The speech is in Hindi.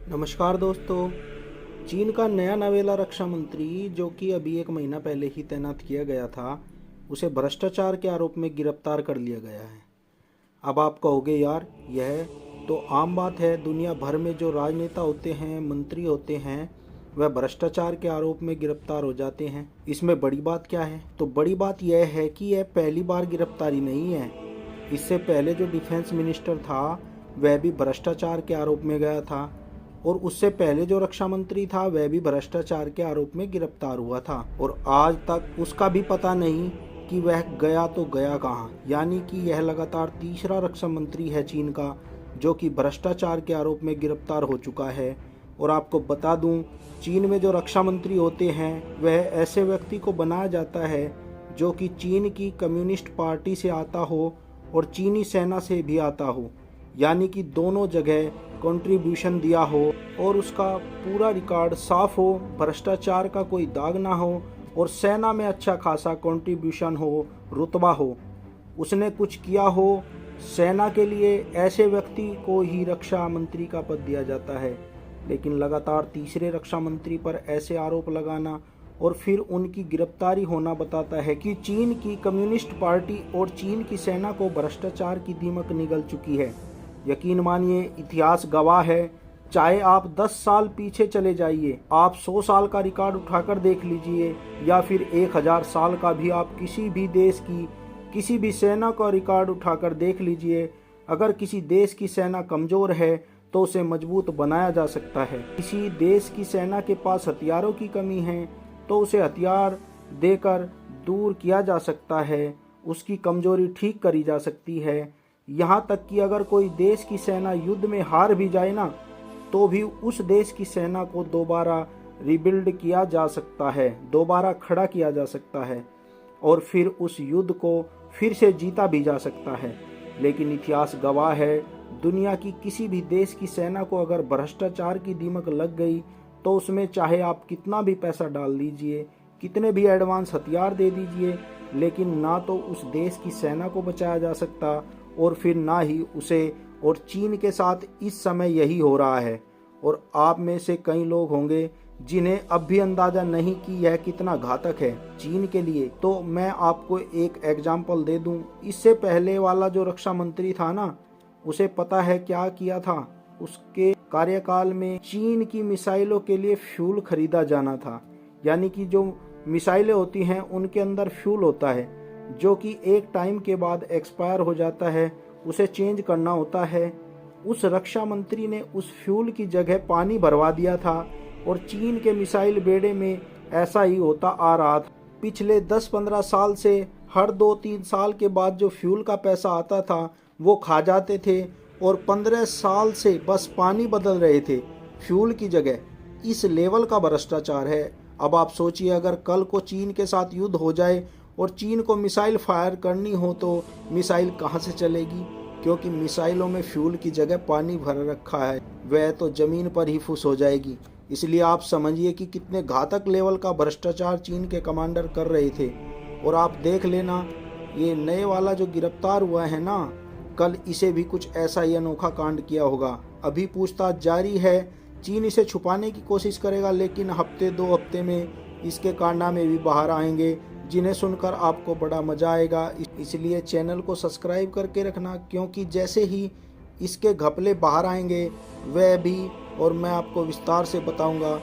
नमस्कार दोस्तों। चीन का नया नवेला रक्षा मंत्री जो कि अभी एक महीना पहले ही तैनात किया गया था, उसे भ्रष्टाचार के आरोप में गिरफ्तार कर लिया गया है। अब आप कहोगे यार, यह तो आम बात है। दुनिया भर में जो राजनेता होते हैं, मंत्री होते हैं, वह भ्रष्टाचार के आरोप में गिरफ्तार हो जाते हैं। इसमें बड़ी बात क्या है? तो बड़ी बात यह है कि यह पहली बार गिरफ्तारी नहीं है। इससे पहले जो डिफेंस मिनिस्टर था, वह भी भ्रष्टाचार के आरोप में गया था, और उससे पहले जो रक्षा मंत्री था वह भी भ्रष्टाचार के आरोप में गिरफ्तार हुआ था, और आज तक उसका भी पता नहीं कि वह गया तो गया कहाँ। यानी कि यह लगातार तीसरा रक्षा मंत्री है चीन का जो कि भ्रष्टाचार के आरोप में गिरफ्तार हो चुका है। और आपको बता दूं, चीन में जो रक्षा मंत्री होते हैं वह ऐसे व्यक्ति को बनाया जाता है जो कि चीन की कम्युनिस्ट पार्टी से आता हो और चीनी सेना से भी आता हो, यानी कि दोनों जगह कंट्रीब्यूशन दिया हो और उसका पूरा रिकॉर्ड साफ हो, भ्रष्टाचार का कोई दाग ना हो, और सेना में अच्छा खासा कंट्रीब्यूशन हो, रुतबा हो, उसने कुछ किया हो सेना के लिए। ऐसे व्यक्ति को ही रक्षा मंत्री का पद दिया जाता है। लेकिन लगातार तीसरे रक्षा मंत्री पर ऐसे आरोप लगाना और फिर उनकी गिरफ्तारी होना बताता है कि चीन की कम्युनिस्ट पार्टी और चीन की सेना को भ्रष्टाचार की दीमक निगल चुकी है। यकीन मानिए, इतिहास गवाह है। चाहे आप 10 साल पीछे चले जाइए, आप 100 साल का रिकॉर्ड उठाकर देख लीजिए, या फिर 1000 साल का भी आप किसी भी देश की किसी भी सेना का रिकॉर्ड उठाकर देख लीजिए। अगर किसी देश की सेना कमज़ोर है तो उसे मजबूत बनाया जा सकता है। किसी देश की सेना के पास हथियारों की कमी है तो उसे हथियार देकर दूर किया जा सकता है, उसकी कमजोरी ठीक करी जा सकती है। यहाँ तक कि अगर कोई देश की सेना युद्ध में हार भी जाए ना, तो भी उस देश की सेना को दोबारा रिबिल्ड किया जा सकता है, दोबारा खड़ा किया जा सकता है, और फिर उस युद्ध को फिर से जीता भी जा सकता है। लेकिन इतिहास गवाह है, दुनिया की किसी भी देश की सेना को अगर भ्रष्टाचार की दीमक लग गई तो उसमें चाहे आप कितना भी पैसा डाल दीजिए, कितने भी एडवांस हथियार दे दीजिए, लेकिन ना तो उस देश की सेना को बचाया जा सकता और फिर ना ही उसे। और चीन के साथ इस समय यही हो रहा है। और आप में से कई लोग होंगे जिन्हें अब भी अंदाजा नहीं कि यह कितना घातक है चीन के लिए। तो मैं आपको एक एग्जाम्पल दे दूं। इससे पहले वाला जो रक्षा मंत्री था ना, उसे पता है क्या किया था? उसके कार्यकाल में चीन की मिसाइलों के लिए फ्यूल खरीदा जाना था। यानी कि जो मिसाइलें होती हैं उनके अंदर फ्यूल होता है जो कि एक टाइम के बाद एक्सपायर हो जाता है, उसे चेंज करना होता है। उस रक्षा मंत्री ने उस फ्यूल की जगह पानी भरवा दिया था, और चीन के मिसाइल बेड़े में ऐसा ही होता आ रहा था। पिछले 10-15 साल से हर 2-3 साल के बाद जो फ्यूल का पैसा आता था वो खा जाते थे, और 15 साल से बस पानी बदल रहे थे फ्यूल की जगह। इस लेवल का भ्रष्टाचार है। अब आप सोचिए, अगर कल को चीन के साथ युद्ध हो जाए और चीन को मिसाइल फायर करनी हो तो मिसाइल कहाँ से चलेगी? क्योंकि मिसाइलों में फ्यूल की जगह पानी भर रखा है, वह तो ज़मीन पर ही फुस हो जाएगी। इसलिए आप समझिए कि कितने घातक लेवल का भ्रष्टाचार चीन के कमांडर कर रहे थे। और आप देख लेना, ये नए वाला जो गिरफ्तार हुआ है ना, कल इसे भी कुछ ऐसा ही अनोखा कांड किया होगा। अभी पूछताछ जारी है। चीन इसे छुपाने की कोशिश करेगा, लेकिन हफ्ते 2 हफ्ते में इसके कारनामे भी बाहर आएंगे जिन्हें सुनकर आपको बड़ा मजा आएगा। इसलिए चैनल को सब्सक्राइब करके रखना, क्योंकि जैसे ही इसके घपले बाहर आएंगे वह भी और मैं आपको विस्तार से बताऊंगा